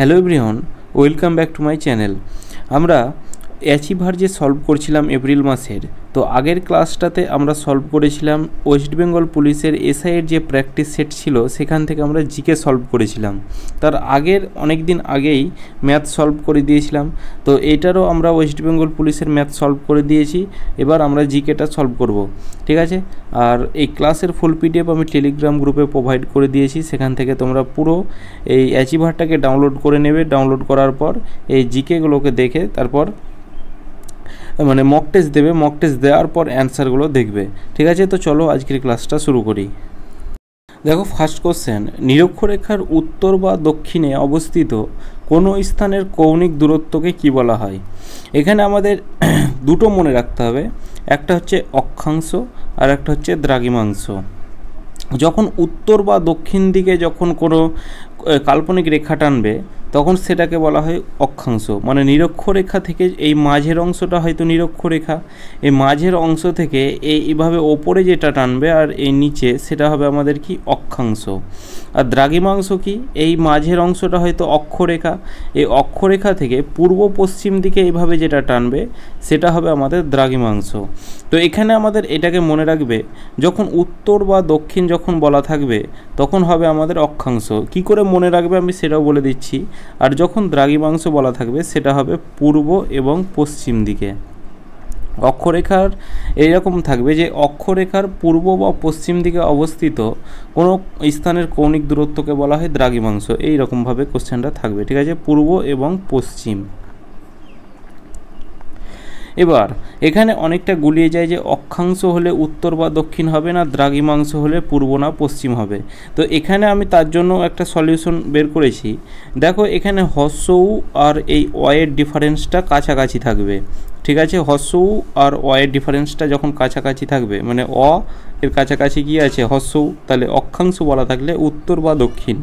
Hello everyone, welcome back to my channel. আমরা achiever যে solve করছিলাম এপ্রিল মাসের, তো আগের ক্লাসটাতে আমরা সলভ করেছিলাম ওয়েস্ট বেঙ্গল পুলিশের এসআইয়ের যে প্র্যাকটিস সেট ছিল সেখান থেকে আমরা জিকে সলভ করেছিলাম। তার আগের অনেক দিন আগেই ম্যাথ সলভ করে দিয়েছিলাম, তো এইটারও আমরা ওয়েস্ট বেঙ্গল পুলিশের ম্যাথ সলভ করে দিয়েছি। এবার আমরা জিকেটা সলভ করব, ঠিক আছে। আর এই ক্লাসের ফুল পিডিএফ আমি টেলিগ্রাম গ্রুপে প্রোভাইড করে দিয়েছি, সেখান থেকে তোমরা পুরো এই অ্যাচিভারটাকে ডাউনলোড করে নেবে। ডাউনলোড করার পর এই জিকেগুলোকে দেখে তারপর মানে মক টেস্ট দেবে, মক টেস্ট দেওয়ার পর অ্যান্সারগুলো দেখবে, ঠিক আছে। তো চলো আজকের ক্লাসটা শুরু করি। দেখো, ফার্স্ট কোশ্চেন, নিরক্ষরেখার উত্তর বা দক্ষিণে অবস্থিত কোনো স্থানের কৌণিক দূরত্বকে কি বলা হয়? এখানে আমাদের দুটো মনে রাখতে হবে, একটা হচ্ছে অক্ষাংশ আর একটা হচ্ছে দ্রাঘিমাংশ। যখন উত্তর বা দক্ষিণ দিকে যখন কোনো কাল্পনিক রেখা টানবে তখন সেটাকে বলা হয় অক্ষাংশ। মানে নিরক্ষরেখা থেকে এই মাঝের অংশটা হয়তো নিরক্ষরেখা, এই মাঝের অংশ থেকে এইভাবে ওপরে যেটা টানবে আর এই নিচে সেটা হবে আমাদের কি অক্ষাংশ। আর দ্রাঘিমাংশ কি? এই মাঝের অংশটা হয়তো অক্ষরেখা, এই অক্ষরেখা থেকে পূর্ব পশ্চিম দিকে এইভাবে যেটা টানবে সেটা হবে আমাদের দ্রাঘিমাংশ। তো এখানে আমাদের এটাকে মনে রাখবে, যখন উত্তর বা দক্ষিণ যখন বলা থাকবে তখন হবে আমাদের অক্ষাংশ। কি করে মনে রাখবে আমি সেটাও বলে দিচ্ছি। আর যখন দ্রাঘিমাংশ বলা থাকবে সেটা হবে পূর্ব এবং পশ্চিম দিকে। অক্ষরেখার এইরকম থাকবে যে অক্ষরেখার পূর্ব বা পশ্চিম দিকে অবস্থিত কোনো স্থানের কৌণিক দূরত্বকে বলা হয় দ্রাঘিমাংশ। এইরকমভাবে কোশ্চেনটা থাকবে, ঠিক আছে, পূর্ব এবং পশ্চিম। এবার এখানে অনেকটা গুলিয়ে যায় যে অক্ষাংশ হলে উত্তর বা দক্ষিণ হবে না, দ্রাঘিমাংশ হলে পূর্ব না পশ্চিম হবে। তো এখানে আমি তার জন্য একটা সলিউশন বের করেছি। দেখো, এখানে হস্র উ আর এই অয়ের ডিফারেন্সটা কাছাকাছি থাকবে, ঠিক আছে। হস্র উ আর অয়ের ডিফারেন্সটা যখন কাছাকাছি থাকবে, মানে অ এর কাছাকাছি কি আছে হস্র উ, তাহলে অক্ষাংশ বলা থাকলে উত্তর বা দক্ষিণ,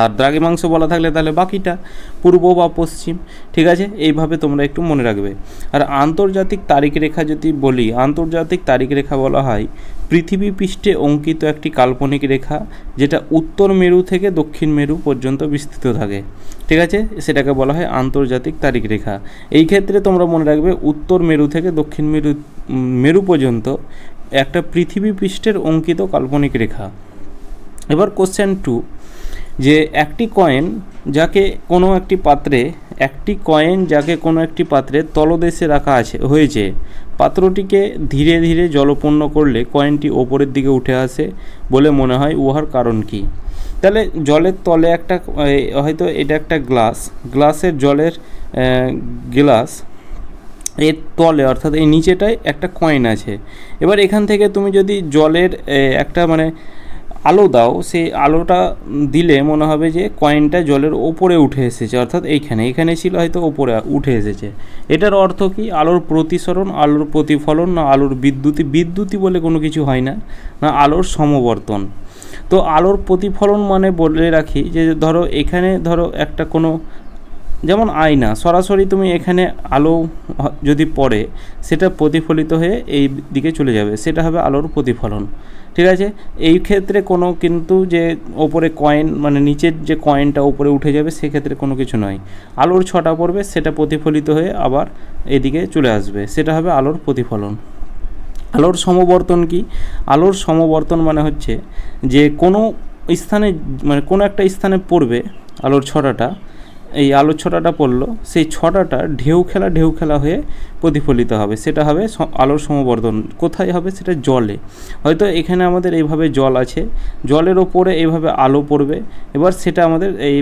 আর দ্রাঘিমাংশ বলা থাকলে তাহলে বাকিটা পূর্ব বা পশ্চিম, ঠিক আছে। এইভাবে তোমরা একটু মনে রাখবে। আর আন্তর্জাতিক তারিখ রেখা যদি বলি, আন্তর্জাতিক তারিখ রেখা বলা হয় পৃথিবী পৃষ্ঠে অঙ্কিত একটি কাল্পনিক রেখা যেটা উত্তর মেরু থেকে দক্ষিণ মেরু পর্যন্ত বিস্তৃত থাকে, ঠিক আছে। সেটাকে বলা হয় আন্তর্জাতিক তারিখ রেখা। এই ক্ষেত্রে তোমরা মনে রাখবে উত্তর মেরু থেকে দক্ষিণ মেরু পর্যন্ত একটা পৃথিবী পৃষ্ঠের অঙ্কিত কাল্পনিক রেখা। এবার কোশ্চেন 2, যে একটি কয়েন যাকে কোনো একটি পাত্রে তলদেশে রাখা হয়েছে, পাত্রটিকে ধীরে ধীরে জলপূর্ণ করলে কয়েনটি ওপরের দিকে উঠে আসে বলে মনে হয়, উহার কারণ কি? তাহলে জলের তলে একটা হয়তো এটা একটা গ্লাসের জলের গ্লাস এর তলে অর্থাৎ এই নিচেটায় একটা কয়েন আছে। এবার এখান থেকে তুমি যদি জলের একটা মানে আলো দাও, সেই আলোটা দিলে মনে হবে যে কয়েনটা জলের ওপরে উঠে এসেছে, অর্থাৎ এখানে ছিল হয়তো ওপরে উঠে এসেছে। এটার অর্থ কি? আলোর প্রতিসরণ, আলোর প্রতিফলন, না আলোর বিদ্যুতি বলে কোনো কিছু হয় না, না আলোর সমবর্তন। তো আলোর প্রতিফলন মানে বলে রাখি যে ধরো এখানে ধরো একটা কোনো যেমন আয়না, সরাসরি তুমি এখানে আলো যদি পড়ে সেটা প্রতিফলিত হয়ে এই দিকে চলে যাবে, সেটা হবে আলোর প্রতিফলন, ঠিক আছে। এই ক্ষেত্রে কোনো কিন্তু যে ওপরে কয়েন মানে নিচের যে কয়েনটা ওপরে উঠে যাবে সেক্ষেত্রে কোনো কিছু নয়। আলোর ছটা পড়বে, সেটা প্রতিফলিত হয়ে আবার এদিকে চলে আসবে, সেটা হবে আলোর প্রতিফলন। আলোর সমবর্তন কি? আলোর সমবর্তন মানে হচ্ছে যে কোনো স্থানে মানে কোনো একটা স্থানে পড়বে আলোর ছটাটা, এই আলোর ছটাটা পড়লো, সেই ছটাটা ঢেউ খেলা হয়ে প্রতিফলিত হবে, সেটা হবে আলোর সমবর্তন। কোথায় হবে? সেটা জলে। হয়তো এখানে আমাদের এইভাবে জল আছে, জলের ওপরে এইভাবে আলো পড়বে, এবার সেটা আমাদের এই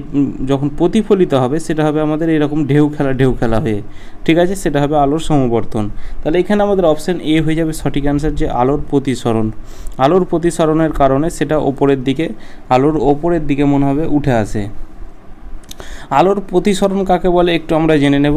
যখন প্রতিফলিত হবে সেটা হবে আমাদের এরকম ঢেউ খেলা হয়ে, ঠিক আছে, সেটা হবে আলোর সমবর্তন। তাহলে এখানে আমাদের অপশান এ হয়ে যাবে সঠিক অ্যান্সার, যে আলোর প্রতিসরণ। আলোর প্রতিসরণের কারণে সেটা আলোর ওপরের দিকে মনে হবে উঠে আসে। আলোর প্রতিসরণ কাকে বলে একটু আমরা জেনে নেব,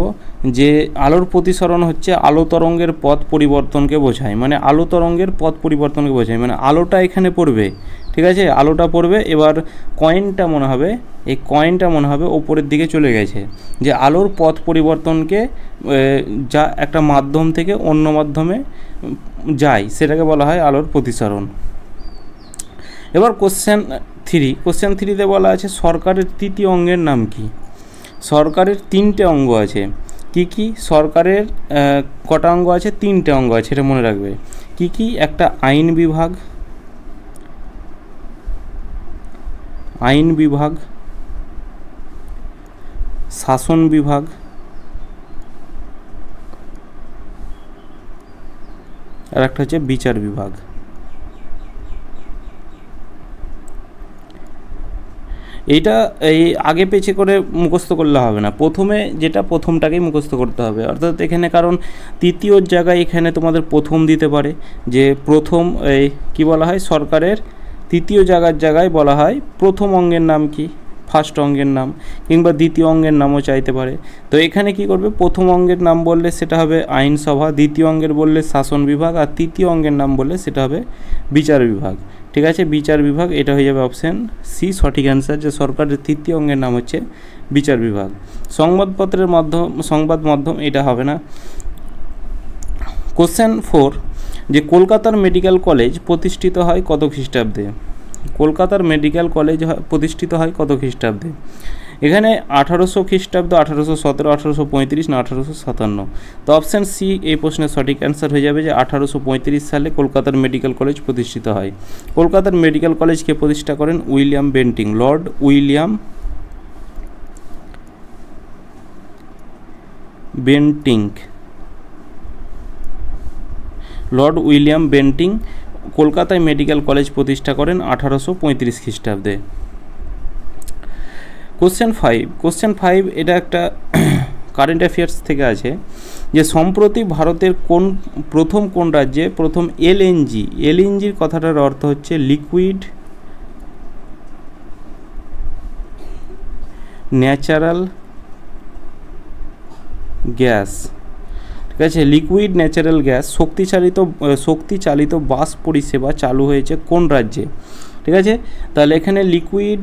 যে আলোর প্রতিসরণ হচ্ছে আলো তরঙ্গের পথ পরিবর্তনকে বোঝায়, মানে আলো তরঙ্গের পথ পরিবর্তনকে বোঝায়, মানে আলোটা এখানে পড়বে, ঠিক আছে, আলোটা পড়বে, এবার কয়েনটা মনে হবে ওপরের দিকে চলে গেছে, যে আলোর পথ পরিবর্তনকে যা একটা মাধ্যম থেকে অন্য মাধ্যমে যায় সেটাকে বলা হয় আলোর প্রতিসরণ। এবার কোশ্চেন 3 কোশ্চেন 3তে বলা আছে সরকারের তৃতীয় অঙ্গের নাম কি। সরকারের 3টে অঙ্গ আছে। কি কি? সরকারের কটা অঙ্গ আছে? 3টে অঙ্গ আছে, এটা মনে রাখবে। কি কি? একটা আইন বিভাগ, শাসন বিভাগ, আর একটা হচ্ছে বিচার বিভাগ। এইটা এই আগে পেছে করে মুখস্থ করলে হবে না, প্রথমে যেটা প্রথমটাকেই মুখস্থ করতে হবে। অর্থাৎ এখানে কারণ তৃতীয়র জায়গায় এখানে তোমাদের প্রথম দিতে পারে, যে প্রথম এই কী বলা হয়, সরকারের তৃতীয় জায়গায় বলা হয় প্রথম অঙ্গের নাম কি, ফার্স্ট অঙ্গের নাম, কিংবা দ্বিতীয় অঙ্গের নামও চাইতে পারে। তো এখানে কি করবে, প্রথম অঙ্গের নাম বললে সেটা হবে আইনসভা, দ্বিতীয় অঙ্গের বললে শাসন বিভাগ, আর তৃতীয় অঙ্গের নাম বললে সেটা হবে বিচার বিভাগ। ঠিক আছে, বিচার বিভাগ, এটা হয়ে যাবে অপশান সি সঠিক অ্যান্সার, যে সরকারের তৃতীয় অঙ্গের নাম হচ্ছে বিচার বিভাগ। সংবাদ মাধ্যম এটা হবে না। কোশ্চেন 4, যে কলকাতার মেডিকেল কলেজ প্রতিষ্ঠিত হয় কত খ্রিস্টাব্দে? কলকাতার মেডিকেল কলেজ প্রতিষ্ঠিত হয় কত খ্রিস্টাব্দে? এখানে 1800 খ্রিস্টাব্দ, 1817, 1835 না 1857? তো অপশান সি এই প্রশ্নের সঠিক অ্যান্সার হয়ে যাবে, যে 1835 সালে কলকাতার মেডিকেল কলেজ প্রতিষ্ঠিত হয়। কলকাতার মেডিকেল কলেজকে প্রতিষ্ঠা করেন William Bentinck, Lord William Bentinck কলকাতায় মেডিকেল কলেজ প্রতিষ্ঠা করেন 1835 খ্রিস্টাব্দে। কোশ্চেন 5 এটা একটা কারেন্ট অ্যাফেয়ার্স থেকে আছে, যে সম্প্রতি ভারতের কোন রাজ্যে প্রথম এলএনজির কথাটার অর্থ হচ্ছে লিকুইড ন্যাচারাল গ্যাস। ঠিক আছে, লিকুইড ন্যাচারাল গ্যাস শক্তিচালিত বাস পরিষেবা চালু হয়েছে কোন রাজ্যে? ঠিক আছে, তাহলে এখানে লিকুইড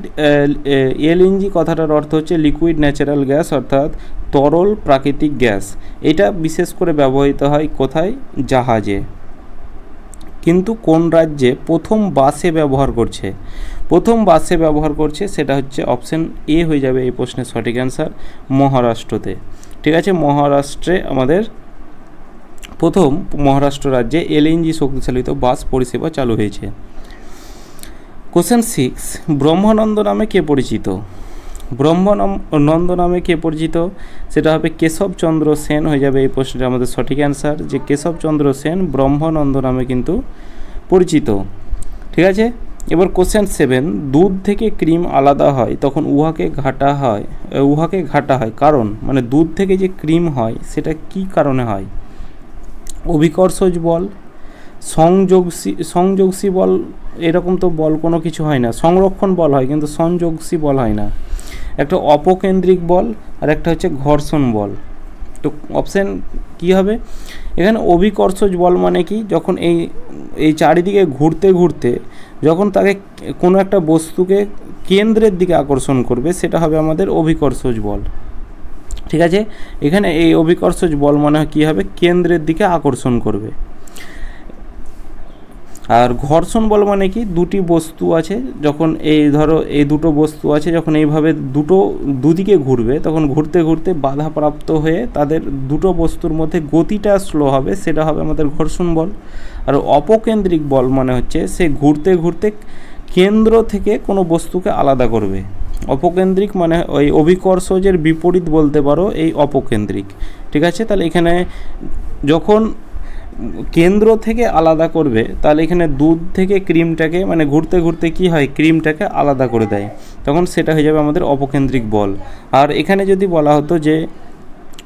এলএনজি কথাটার অর্থ হচ্ছে লিকুইড ন্যাচারাল গ্যাস, অর্থাৎ তরল প্রাকৃতিক গ্যাস। এটা বিশেষ করে ব্যবহৃত হয় কোথায়? জাহাজে। কিন্তু কোন রাজ্যে প্রথম বাসে ব্যবহার করছে সেটা হচ্ছে অপশান এ হয়ে যাবে এই প্রশ্নের সঠিক অ্যান্সার, মহারাষ্ট্রতে। ঠিক আছে, মহারাষ্ট্রে আমাদের প্রথম মহারাষ্ট্র রাজ্যে এলএনজি শক্তিচালিত বাস পরিষেবা চালু হয়েছে। কোশ্চেন 6, ব্রহ্মানন্দ নামে কে পরিচিত? সেটা হবে কেশবচন্দ্র সেন হয়ে যাবে এই প্রশ্নের আমাদের সঠিক অ্যান্সার, যে কেশবচন্দ্র সেন ব্রহ্মানন্দ নামে কিন্তু পরিচিত। ঠিক আছে, এবার কোশ্চেন 7, দুধ থেকে ক্রিম আলাদা হয় তখন উহাকে ঘাটা হয় কারণ, মানে দুধ থেকে যে ক্রিম হয় সেটা কি কারণে হয়? অভিকর্ষজ বল, সংযোগসী বল, এরকম তো বল কোনো কিছু হয় না, সংরক্ষণ বল হয় কিন্তু সংযোগসী বল হয় না। একটা অপকেন্দ্রিক বল আর একটা হচ্ছে ঘর্ষণ বল। তো অপশান কি হবে এখানে? অভিকর্ষজ বল মানে কি? যখন এই চারিদিকে ঘুরতে যখন তাকে কোনো একটা বস্তুকে কেন্দ্রের দিকে আকর্ষণ করবে সেটা হবে আমাদের অভিকর্ষজ বল। ঠিক আছে, এখানে এই অভিকর্ষজ বল মানে কী হবে? কেন্দ্রের দিকে আকর্ষণ করবে। আর ঘর্ষণ বল মানে কি? দুটি বস্তু আছে, যখন এই দুটো বস্তু আছে যখন এইভাবে দুদিকে ঘুরবে তখন ঘুরতে বাধাপ্রাপ্ত হয়ে তাদের দুটো বস্তুর মধ্যে গতিটা স্লো হবে, সেটা হবে আমাদের ঘর্ষণ বল। আর অপকেন্দ্রিক বল মানে হচ্ছে সে ঘুরতে কেন্দ্র থেকে কোনো বস্তুকে আলাদা করবে। অপকেন্দ্রিক মানে ওই অভিকর্ষজের বিপরীত বলতে পারো এই অপকেন্দ্রিক। ঠিক আছে, তাহলে এখানে যখন কেন্দ্র থেকে আলাদা করবে তাহলে এখানে দুধ থেকে ক্রিমটাকে মানে ঘুরতে কি হয়? ক্রিমটাকে আলাদা করে দেয়, তখন সেটা হয়ে যাবে আমাদের অপকেন্দ্রিক বল। আর এখানে যদি বলা হতো যে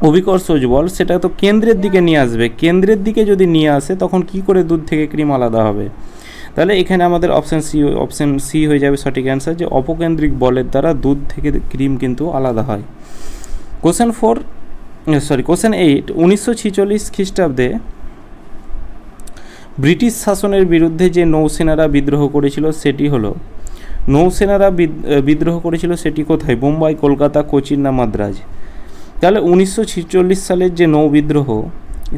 অভিকর্ষজ বল, সেটা তো কেন্দ্রের দিকে নিয়ে আসবে, কেন্দ্রের দিকে যদি নিয়ে আসে তখন কি করে দুধ থেকে ক্রিম আলাদা হবে? তাহলে এখানে আমাদের অপশান সি হয়ে যাবে সঠিক অ্যান্সার, যে অপকেন্দ্রিক বলের দ্বারা দুধ থেকে ক্রিম কিন্তু আলাদা হয়। কোশ্চেন 8, 1946 খ্রিস্টাব্দে ব্রিটিশ শাসনের বিরুদ্ধে যে নৌসেনারা বিদ্রোহ করেছিল সেটি কোথায়? বোম্বাই, কলকাতা, কোচিন না মাদ্রাজ? তাহলে 1946 সালের যে নৌ বিদ্রোহ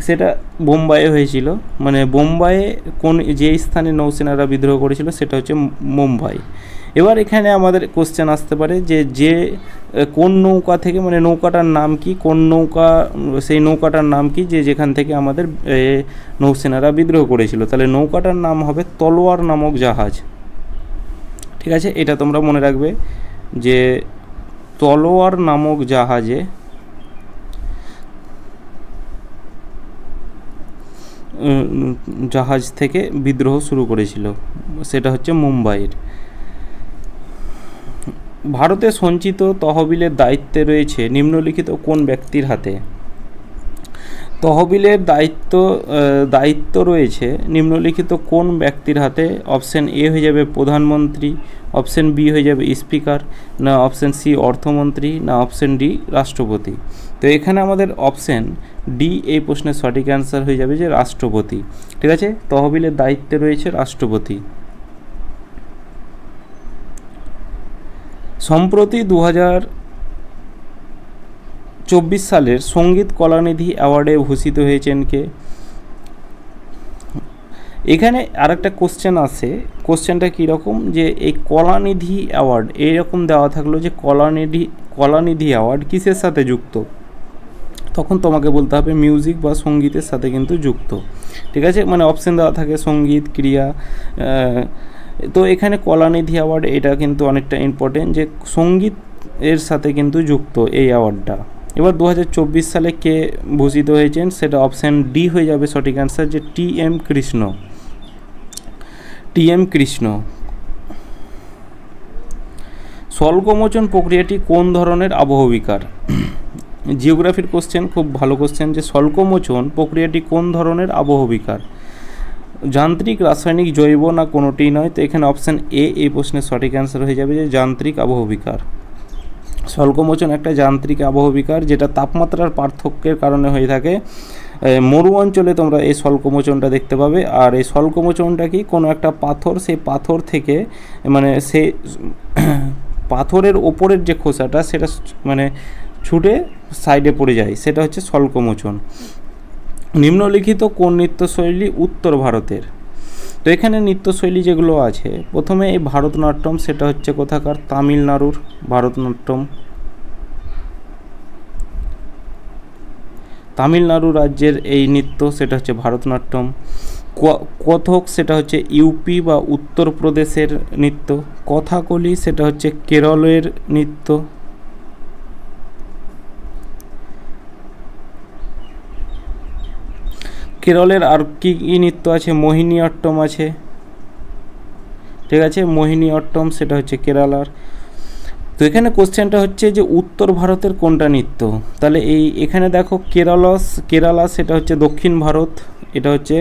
সেটা বোম্বাইয়ে হয়েছিল, মানে বোম্বাইয়ে যে স্থানে নৌসেনারা বিদ্রোহ করেছিল সেটা হচ্ছে মুম্বাই। এবার এখানে আমাদের কোশ্চেন আসতে পারে যে কোন নৌকা থেকে, মানে নৌকাটার নাম কি, কোন নৌকা, সেই নৌকাটার নাম কি যেখান থেকে আমাদের নৌসেনারা বিদ্রোহ করেছিল। তাহলে নৌকাটার নাম হবে তলোয়ার নামক জাহাজ। ঠিক আছে, এটা তোমরা মনে রাখবে যে তলোয়ার নামক জাহাজে জাহাজ থেকে বিদ্রোহ শুরু করেছিল, সেটা হচ্ছে মুম্বাইয়ের। ভারতে সঞ্চিত তহবিলের দায়িত্বে রয়েছে নিম্নলিখিত কোন ব্যক্তির হাতে? তহবিলের দায়িত্ব রয়েছে নিম্নলিখিত কোন ব্যক্তির হাতে? অপশন এ হয়ে যাবে প্রধানমন্ত্রী, অপশন বি হয়ে যাবে স্পিকার, না অপশন সি অর্থমন্ত্রী, না অপশন ডি রাষ্ট্রপতি। তো এখানে আমাদের অপশন ডি এই প্রশ্নের সঠিক অ্যান্সার হয়ে যাবে যে রাষ্ট্রপতি। ঠিক আছে, তহবিলের দায়িত্বে রয়েছে রাষ্ট্রপতি। সম্প্রতি 2024 সালের সঙ্গীত কলানিধি অ্যাওয়ার্ডে ভূষিত হয়েছেন কে? এখানে আরেকটা কোশ্চেন আছে, কোশ্চেনটা কীরকম যে এই কলানিধি অ্যাওয়ার্ড এইরকম দেওয়া থাকলো যে কলানিধি অ্যাওয়ার্ড কিসের সাথে যুক্ত, তখন তোমাকে বলতে হবে মিউজিক বা সঙ্গীতের সাথে কিন্তু যুক্ত। ঠিক আছে, মানে অপশন দেওয়া থাকে সঙ্গীত, ক্রিয়া, তো এখানে কলানিধি অ্যাওয়ার্ড এটা কিন্তু অনেকটা ইম্পর্টেন্ট যে সঙ্গীত এর সাথে কিন্তু যুক্ত এই অ্যাওয়ার্ডটা। এবার 2024 সালে কে ভূষিত হয়েছেন, সেটা অপশান ডি হয়ে যাবে সঠিক অ্যান্সার যে টি.এম. কৃষ্ণ। স্বল্পমোচন প্রক্রিয়াটি কোন ধরনের আবহবিকার? জিওগ্রাফির কোশ্চেন, খুব ভালো কোশ্চেন যে স্বল্পমোচন প্রক্রিয়াটি কোন ধরনের আবহবিকার? যান্ত্রিক, রাসায়নিক, জৈব, না কোনোটিই নয়। তো এখানে অপশান এ এই প্রশ্নের সঠিক অ্যান্সার হয়ে যাবে যে যান্ত্রিক আবহবিকার। স্বল্পমোচন একটা যান্ত্রিক আবহবিকার যেটা তাপমাত্রার পার্থক্যের কারণে হয়ে থাকে। মরু অঞ্চলে তোমরা এই স্বল্পমোচনটা দেখতে পাবে। আর এই স্বল্পমোচনটা কি, কোনো একটা পাথর, সেই পাথর থেকে মানে সেই পাথরের ওপরের যে খোসাটা সেটা মানে ছুটে সাইডে পড়ে যায়, সেটা হচ্ছে স্বল্পমোচন। নিম্নলিখিত কোন নৃত্যশৈলী উত্তর ভারতের? তো এখানে নৃত্যশৈলী যেগুলো আছে, প্রথমে এই ভারতনাট্যম, সেটা হচ্ছে কোথাকার? তামিলনাড়ুর ভারতনাট্যম। তামিলনাড়ু রাজ্যের এই নৃত্য, সেটা হচ্ছে ভারতনাট্যম। কথক, সেটা হচ্ছে ইউপি বা উত্তরপ্রদেশের নৃত্য। কথাকলি, সেটা হচ্ছে কেরলের নৃত্য। কেরলের আর কি নৃত্য আছে? মোহিনীঅট্টম আছে। ঠিক আছে, মোহিনীঅট্টম সেটা হচ্ছে কেরালার। তো এখানে কোশ্চেনটা হচ্ছে যে উত্তর ভারতের কোনটা নৃত্য? তাহলে এখানে দেখো কেরালা সেটা হচ্ছে দক্ষিণ ভারত, এটা হচ্ছে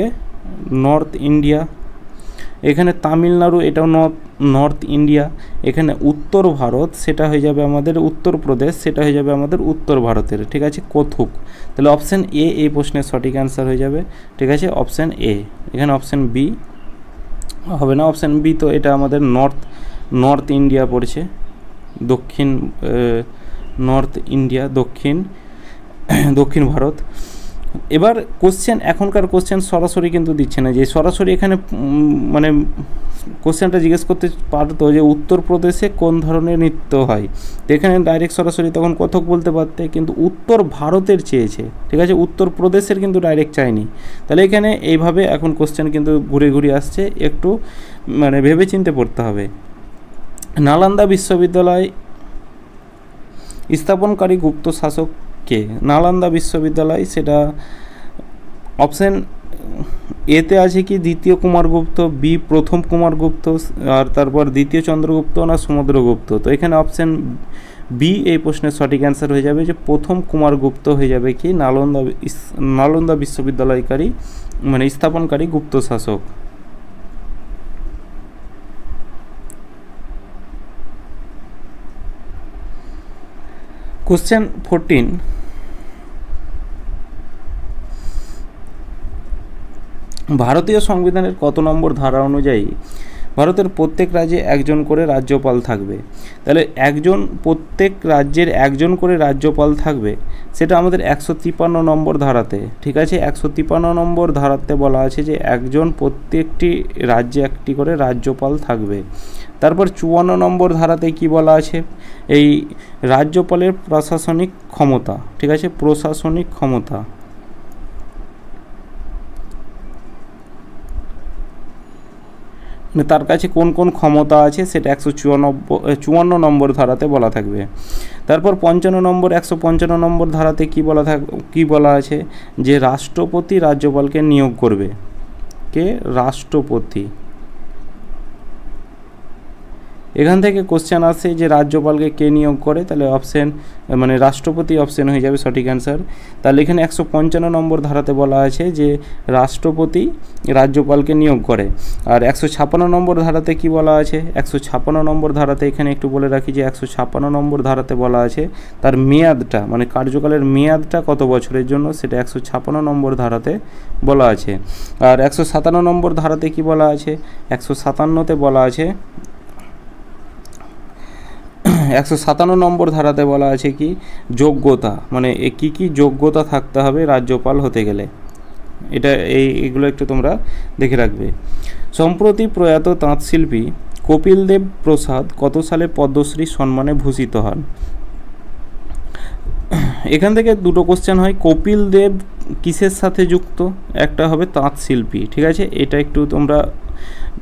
নর্থ ইন্ডিয়া। এখানে তামিলনাড়ু, এটাও নর্থ ইন্ডিয়া। এখানে উত্তর ভারত সেটা হয়ে যাবে আমাদের উত্তরপ্রদেশ, সেটা হয়ে যাবে আমাদের উত্তর ভারতের। ঠিক আছে, কথক। তাহলে অপশান এ এই প্রশ্নের সঠিক অ্যান্সার হয়ে যাবে। ঠিক আছে, অপশান এ। এখানে অপশান বি হবে না, অপশান বি তো এটা আমাদের নর্থ ইন্ডিয়া পড়ছে, দক্ষিণ নর্থ ইন্ডিয়া, দক্ষিণ ভারত। এবার কোশ্চেন, এখনকার কোশ্চেন সরাসরি কিন্তু দিচ্ছে না, যে সরাসরি এখানে মানে কোশ্চেনটা জিজ্ঞেস করতে পারতো যে উত্তরপ্রদেশে কোন ধরনের নৃত্য হয়, তো এখানে ডাইরেক্ট সরাসরি তখন কথক বলতে পারতে, কিন্তু উত্তর ভারতের চেয়েছে। ঠিক আছে, উত্তরপ্রদেশের কিন্তু ডাইরেক্ট চাইনি। তাহলে এখানে এইভাবে এখন কোশ্চেন কিন্তু ঘুরে ঘুরে আসছে, একটু মানে ভেবে চিন্তে পড়তে হবে। নালন্দা বিশ্ববিদ্যালয় স্থাপনকারী গুপ্ত শাসক কে? নালন্দা বিশ্ববিদ্যালয়, সেটা অপশান এতে আছে কি দ্বিতীয় কুমারগুপ্ত, বি প্রথম কুমারগুপ্ত, আর তারপর দ্বিতীয় চন্দ্রগুপ্ত, না সমুদ্রগুপ্ত। তো এখানে অপশান বি এই প্রশ্নের সঠিক অ্যান্সার হয়ে যাবে যে প্রথম কুমারগুপ্ত হয়ে যাবে কি নালন্দা বিশ্ববিদ্যালয়কারী মানে স্থাপনকারী গুপ্ত শাসক। কোশ্চেন 14, ভারতীয় সংবিধানের কত নম্বর ধারা অনুযায়ী ভারতের প্রত্যেক রাজ্যে একজন করে রাজ্যপাল থাকবে। তাহলে প্রত্যেক রাজ্যের একজন করে রাজ্যপাল থাকবে, সেটা আমাদের 153 নম্বর ধারাতে, ঠিক আছে। 153 নম্বর ধারাতে বলা আছে যে প্রত্যেকটি রাজ্যে একটি করে রাজ্যপাল থাকবে। তারপর 54 নম্বর ধারাতে কি বলা আছে, এই রাজ্যপালের প্রশাসনিক ক্ষমতা, ঠিক আছে, প্রশাসনিক ক্ষমতা। তার কাছে কোন কোন ক্ষমতা আছে সেটা 154 নম্বর ধারাতে বলা থাকবে। তারপর 155 নম্বর ধারাতে কি বলা আছে যে রাষ্ট্রপতি রাজ্যপালকে নিয়োগ করবে। কে? রাষ্ট্রপতি। এখান থেকে কোশ্চেন আসে যে রাজ্যপালকে কে নিয়োগ করে, তাহলে অপশন মানে রাষ্ট্রপতি অপশন হয়ে যাবে সঠিক অ্যান্সার। তাহলে এখানে 155 নম্বর ধারাতে বলা আছে যে রাষ্ট্রপতি রাজ্যপালকে নিয়োগ করে। আর 156 নম্বর ধারাতে কি বলা আছে, 156 নম্বর ধারাতে এখানে একটু বলে রাখি যে 156 নম্বর ধারাতে বলা আছে তার মেয়াদটা মানে কার্যকালের মেয়াদটা কত বছরের জন্য, সেটা 156 নম্বর ধারাতে বলা আছে। আর 157 নম্বর ধারাতে কি বলা আছে, 157তে বলা আছে 157 নম্বর ধারাতে বলা আছে কি যোগ্যতা, মানে কি যোগ্যতা থাকতে হবে রাজ্যপাল হতে গেলে, এইগুলো একটু তোমরা দেখে রাখবে। সম্প্রতি প্রয়াত তাঁতশিল্পী কপিল দেব প্রসাদ কত সালে পদ্মশ্রী সম্মানে ভূষিত হন? এখান থেকে দুটো কোশ্চেন হয়, কপিল দেব কিসের সাথে যুক্ত, একটা হবে তাঁতশিল্পী, ঠিক আছে, এটা একটু তোমরা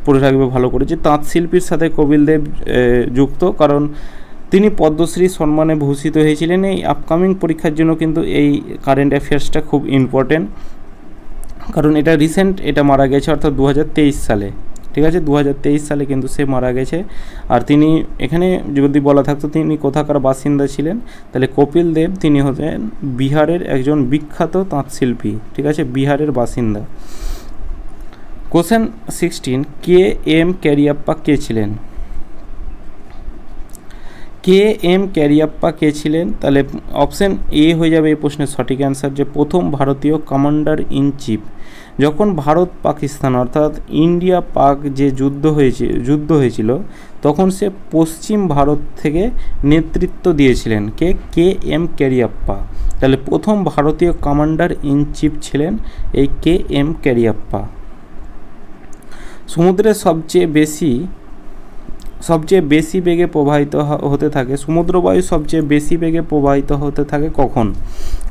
পড়ে রাখবে ভালো করে যে তাঁতশিল্পীর সাথে কপিল দেব যুক্ত, কারণ তিনি পদ্মশ্রী সম্মানে ভূষিত হয়েছিলেন। এই আপকামিং পরীক্ষার জন্য কিন্তু এই কারেন্ট অ্যাফেয়ার্সটা খুব ইম্পর্টেন্ট, কারণ এটা রিসেন্ট, এটা মারা গেছে অর্থাৎ 2023 সালে, ঠিক আছে, 2023 সালে কিন্তু সে মারা গেছে। আর তিনি এখানে যদি বলা থাকতো তিনি কোথাকার বাসিন্দা ছিলেন, তাহলে কপিল দেব তিনি হতেন বিহারের একজন বিখ্যাত তাঁতশিল্পী, ঠিক আছে, বিহারের বাসিন্দা। কোশ্চেন 16, কে এম ক্যারিয়াপ্পা কে ছিলেন? কে এম ক্যারিয়াপ্পা কে ছিলেন? তাহলে অপশন এ হয়ে যাবে এই প্রশ্নের সঠিক অ্যান্সার, যে প্রথম ভারতীয় কমান্ডার ইন চিফ। যখন ভারত পাকিস্তান অর্থাৎ ইন্ডিয়া পাক যে যুদ্ধ হয়েছিল তখন সে পশ্চিম ভারত থেকে নেতৃত্ব দিয়েছিলেন কে এম ক্যারিয়াপ্পা। তাহলে প্রথম ভারতীয় কমান্ডার ইন চিফ ছিলেন এই কে এম ক্যারিয়াপ্পা। সমুদ্রের সবচেয়ে বেশি বেগে প্রবাহিত হতে থাকে, সমুদ্রবায়ু সবচেয়ে বেশি বেগে প্রবাহিত হতে থাকে কখন?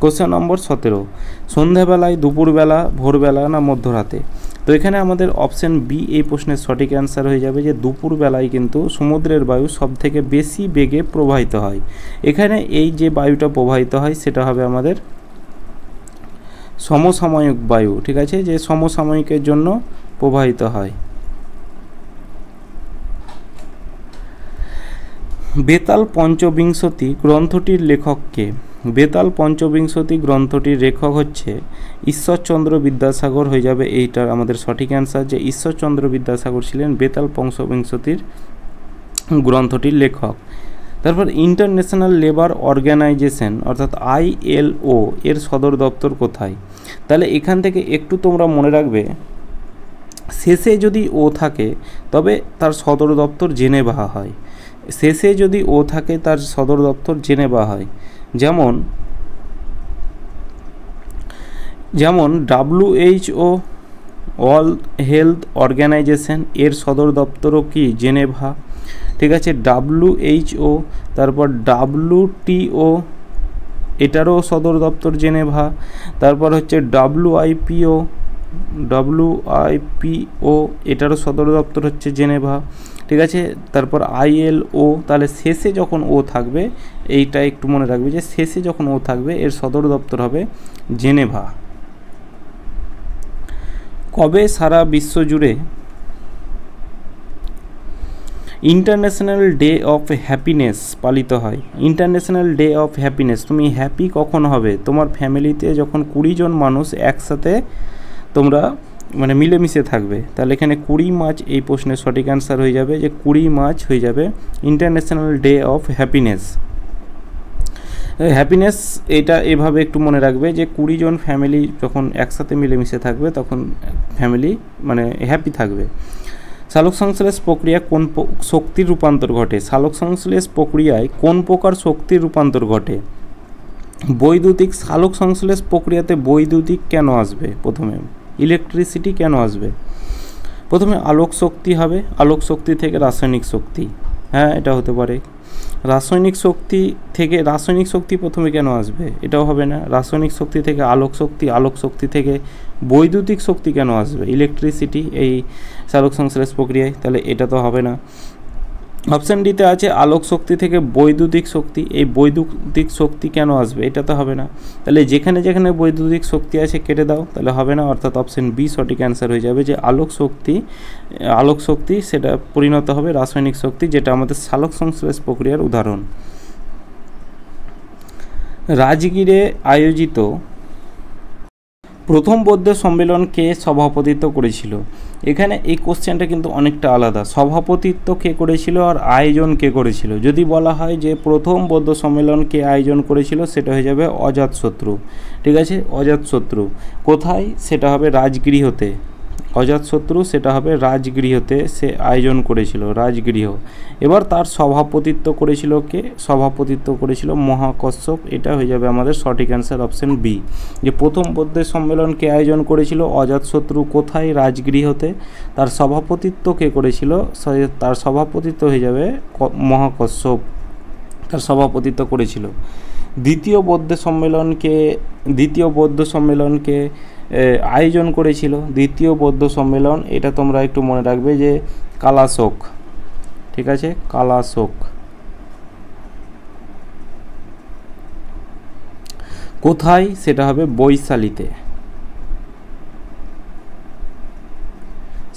কোশ্চেন নম্বর 17, সন্ধ্যাবেলায়, দুপুরবেলা, ভোরবেলা না মধ্যরাতে? তো এখানে আমাদের অপশন বি এই প্রশ্নের সঠিক অ্যান্সার হয়ে যাবে যে দুপুরবেলায় কিন্তু সমুদ্রের বায়ু সবথেকে বেশি বেগে প্রবাহিত হয়। এখানে এই যে বায়ুটা প্রবাহিত হয় সেটা হবে আমাদের সমসাময়িক বায়ু, ঠিক আছে, যে সমসাময়িকের জন্য প্রবাহিত হয়। বেতাল পঞ্চবিংশতি গ্রন্থটির লেখক কে? বেতাল পঞ্চবিংশতি গ্রন্থটির লেখক হচ্ছে ঈশ্বরচন্দ্র বিদ্যাসাগর হয়ে যাবে এইটার আমাদের সঠিক অ্যান্সার, যে ঈশ্বরচন্দ্র বিদ্যাসাগর ছিলেন বেতাল পঞ্চবিংশতির গ্রন্থটির লেখক। তারপর ইন্টারন্যাশনাল লেবার অর্গানাইজেশন অর্থাৎ ILO এর সদর দপ্তর কোথায়? তাহলে এখান থেকে একটু তোমরা মনে রাখবে, শেষে যদি ও থাকে তবে তার সদর দপ্তর জেনেভা হয়, শেষে যদি ও থাকে তার সদর দপ্তর জেনেভা হয়। যেমন WHO ওয়ার্ল্ড হেলথ অর্গানাইজেশন এর সদর দপ্তরও কি জেনেভা, ঠিক আছে, WHO, তারপর WTO এটারও সদর দপ্তর জেনেভা, তারপর হচ্ছে WIPO এটারও সদর দপ্তর হচ্ছে জেনেভা, ঠিক আছে, তারপর ILO। তাহলে শেষে যখন ও থাকবে এইটা একটু মনে রাখবে যে শেষে যখন ও থাকবে এর সদর দপ্তর হবে জেনেভা। কবে সারা বিশ্ব জুড়ে ইন্টারন্যাশনাল ডে অফ হ্যাপিনেস পালিত হয়? ইন্টারন্যাশনাল ডে অফ হ্যাপিনেস, তুমি হ্যাপি কখন হবে? তোমার ফ্যামিলিতে যখন 20 জন মানুষ একসাথে তোমরা মানে মিলেমিশে থাকবে। তাহলে এখানে 20 মার্চ এই প্রশ্নের সঠিক অ্যান্সার হয়ে যাবে, যে 20 মার্চ হয়ে যাবে international day of happiness. Happiness এটা এভাবে একটু মনে রাখবে যে 20 জন ফ্যামিলি যখন একসাথে মিলেমিশে থাকবে তখন ফ্যামিলি মানে হ্যাপি থাকবে। সালোক সংশ্লেষ প্রক্রিয়া কোন শক্তির রূপান্তর ঘটে? সালোক সংশ্লেষ প্রক্রিয়ায় কোন প্রকার শক্তির রূপান্তর ঘটে? বৈদ্যুতিক সালোক সংশ্লেষ প্রক্রিয়াতে বৈদ্যুতিক কেন আসবে? প্রথমে ইলেকট্রিসিটি কেন আসবে? প্রথমে আলোক শক্তি হবে, আলোক শক্তি থেকে রাসায়নিক শক্তি, হ্যাঁ এটা হতে পারে। রাসায়নিক শক্তি প্রথমে কেন আসবে? এটাও হবে না। রাসায়নিক শক্তি থেকে আলোক শক্তি, আলোক শক্তি থেকে বৈদ্যুতিক শক্তি কেন আসবে? ইলেকট্রিসিটি এই সালোক সংশ্লেষ প্রক্রিয়ায়, তাহলে এটা তো হবে না। অপশান ডিতে আছে আলোক শক্তি থেকে বৈদ্যুতিক শক্তি, এই বৈদ্যুতিক শক্তি কেন আসবে? এটা তো হবে না। তাহলে যেখানে যেখানে বৈদ্যুতিক শক্তি আছে কেটে দাও, তাহলে হবে না, অর্থাৎ অপশান বি সঠিক অ্যান্সার হয়ে যাবে, যে আলোক শক্তি সেটা পরিণত হবে রাসায়নিক শক্তি, যেটা আমাদের সালোক সংশ্লেষ প্রক্রিয়ার উদাহরণ। রাজগীরে আয়োজিত প্রথম বৌদ্ধ সম্মেলন কে সভাপতিত্ব করেছিল? এখানে এই কোশ্চেনটা কিন্তু অনেকটা আলাদা। সভাপতিত্ব কে করেছিল আর আয়োজন কে করেছিল? যদি বলা হয় যে প্রথম বৌদ্ধ সম্মেলন কে আয়োজন করেছিল, সেটা হয়ে যাবে অজাতশত্রু। ঠিক আছে, অজাতশত্রু। কোথায়? সেটা হবে রাজগৃহতে। অজাতশত্রু সেটা হবে রাজগৃহতে সে আয়োজন করেছিল, রাজগৃহ। এবার তার সভাপতিত্ব করেছিল কে? সভাপতিত্ব করেছিল মহাকশ্যপ। এটা হয়ে যাবে আমাদের সঠিক অ্যান্সার অপশন বি, যে প্রথম বৌদ্ধ সম্মেলন কে আয়োজন করেছিল? অজাতশত্রু। কোথায়? রাজগৃহতে। তার সভাপতিত্ব কে করেছিল? তার সভাপতিত্ব হয়ে যাবে মহাকশ্যপ, তার সভাপতিত্ব করেছিল। দ্বিতীয় বৌদ্ধ সম্মেলনকে আয়োজন করেছিল? দ্বিতীয় বৌদ্ধ সম্মেলন, এটা তোমরা একটু মনে রাখবে যে কালাশোক। ঠিক আছে, কালাশোক। কোথায়? সেটা হবে বৈশালীতে,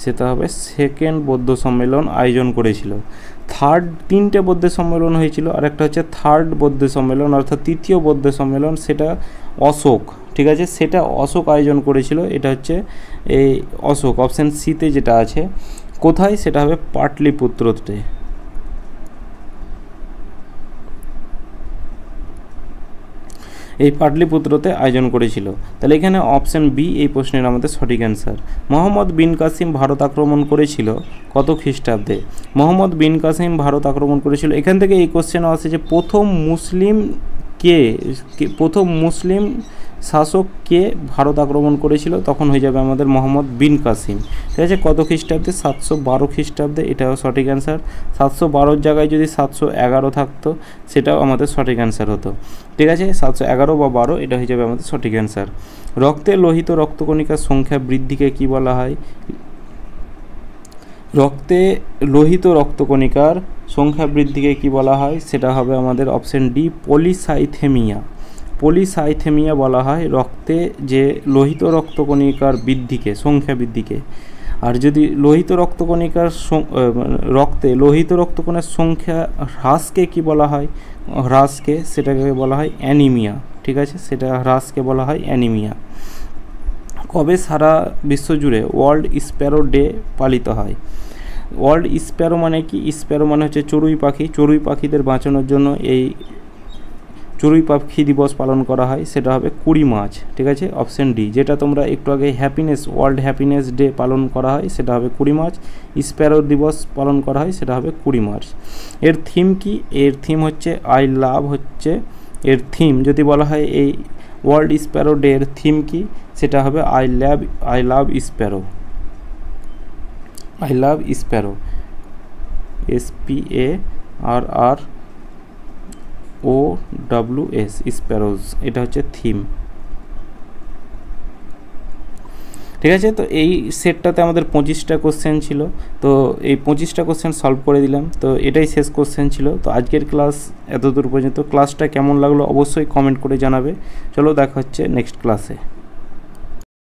সেটা হবে সেকেন্ড বৌদ্ধ সম্মেলন আয়োজন করেছিল। তিনটে বৌদ্ধ সম্মেলন হয়েছিল, আর একটা হচ্ছে থার্ড বৌদ্ধ সম্মেলন, অর্থাৎ তৃতীয় বৌদ্ধ সম্মেলন, সেটা অশোক। ঠিক আছে, সেটা অশোক আয়োজন করেছিল। এটা হচ্ছে এই অশোক, অপশান সিতে যেটা আছে। কোথায়? সেটা হবে পাটলিপুত্রতে। এই পাটলিপুত্রতে আয়োজন করেছিল। তাহলে এখানে অপশান বি এই প্রশ্নের আমাদের সঠিক অ্যান্সার। মোহাম্মদ বিন কাসিম ভারত আক্রমণ করেছিল কত খ্রিস্টাব্দে? মোহাম্মদ বিন কাসিম ভারত আক্রমণ করেছিল, এখান থেকে এই কোশ্চেনও আসে যে প্রথম মুসলিম শাসক কে ভারত আক্রমণ করেছিল? তখন হয়ে যাবে আমাদের মোহাম্মদ বিন কাসিম। ঠিক আছে, কত খ্রিস্টাব্দে? 712 খ্রিস্টাব্দে। এটাও সঠিক অ্যান্সার। 712 জায়গায় যদি 711 থাকতো, সেটাও আমাদের সঠিক অ্যান্সার হতো। ঠিক আছে, 711 বা 12, এটা হয়ে যাবে আমাদের সঠিক অ্যান্সার। রক্তে লোহিত রক্তকণিকার সংখ্যা বৃদ্ধিকে কি বলা হয়? রক্তে লোহিত রক্তকণিকার সংখ্যা বৃদ্ধিকে কি বলা হয়? সেটা হবে আমাদের অপশন ডি, পলিসাইথেমিয়া। পলিসাইথেমিয়া বলা হয় রক্তে যে লোহিত রক্তকণিকার বৃদ্ধিকে, সংখ্যা বৃদ্ধিকে। আর যদি রক্তে লোহিত রক্তকণের সংখ্যা হ্রাসকে কি বলা হয়? হ্রাসকে সেটাকে বলা হয় অ্যানিমিয়া। ঠিক আছে, সেটা হ্রাসকে বলা হয় অ্যানিমিয়া। কবে সারা বিশ্বজুড়ে ওয়ার্ল্ড স্প্যারো ডে পালিত হয়? ওয়ার্ল্ড স্প্যারো মানে কি? স্প্যারো মানে হচ্ছে চড়ুই পাখি। চড়ুই পাখিদের বাঁচানোর জন্য এই চড়ুই পাখি দিবস পালন করা হয়, সেটা হবে 20 মার্চ। ঠিক আছে, অপশন ডি। যেটা তোমরা একটু আগে ওয়ার্ল্ড হ্যাপিনেস ডে পালন করা হয়, সেটা হবে 20 মার্চ। স্প্যারো দিবস পালন করা হয়, সেটা হবে 20 মার্চ। এর থিম কি? এর থিম হচ্ছে আই লাভ, হচ্ছে এর থিম। যদি বলা হয় এই ওয়ার্ল্ড স্প্যারো ডে এর থিম কি, সেটা হবে I love Sparrow. I love Sparrow, SPARROWS, স্প্যারোজ, এটা হচ্ছে থিম। ঠিক আছে, তো এই সেটটাতে আমাদের 25টা কোশ্চেন ছিল। তো এই 25টা কোশ্চেন সলভ করে দিলাম। তো এটাই শেষ কোশ্চেন ছিল। তো আজকের ক্লাস এতদূর পর্যন্ত। ক্লাসটা কেমন লাগলো অবশ্যই কমেন্ট করে জানাবে। চলো, দেখা হচ্ছে নেক্সট ক্লাসে।